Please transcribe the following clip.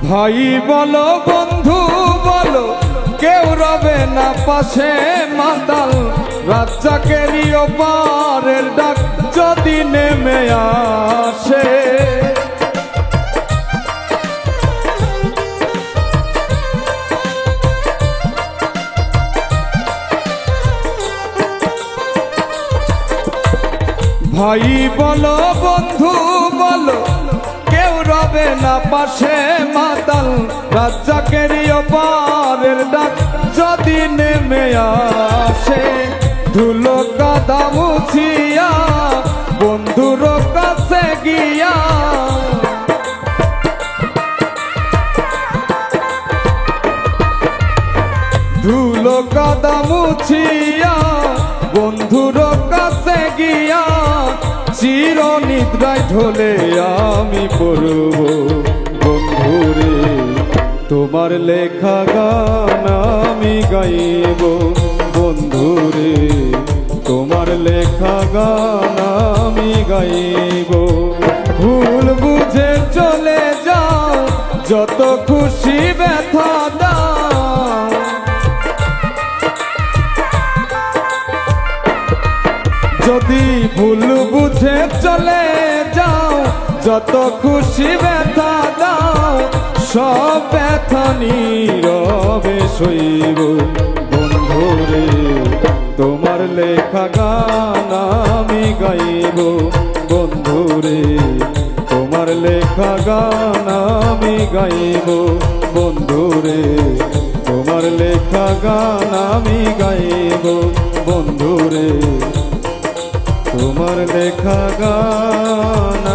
ভাই বলো বন্ধু বলো কেউ রবে না পাশে, মাতাল রাজ্জাকেরই ওপারের ডাক যদি নেমে আসে। ভাই বলো বন্ধু বলো কেউ রবে না পাশে, মাতাল রাজ্জাকেরই ওপারের ডাক যদি নেমে আসে। ধুলো কাদা মুছিয়া বন্ধুর কাছে গিয়া, ধুলো কাদা মুছিয়া বন্ধুর কাছে গিয়া, চির নিদ্রায় ঢলে আমি পড়ব বন্ধুরে, তোমার লেখা গান আমি গাইব বন্ধুরে, তোমার লেখা গান আমি গাইব। ভুল বুঝে চলে যাও যত খুশি ব্যথা দাও, যদি ভুল বুঝে চলে যাও যত খুশি ব্যথা দাও, সব ব্যথা নীরবে সইব বন্ধুরে, তোমার লেখা গান আমি গাইব বন্ধুরে, তোমার লেখা গান আমি গাইব বন্ধুরে, তোমার লেখা গান আমি গাইব বন্ধুরে, তোমার লেখা গান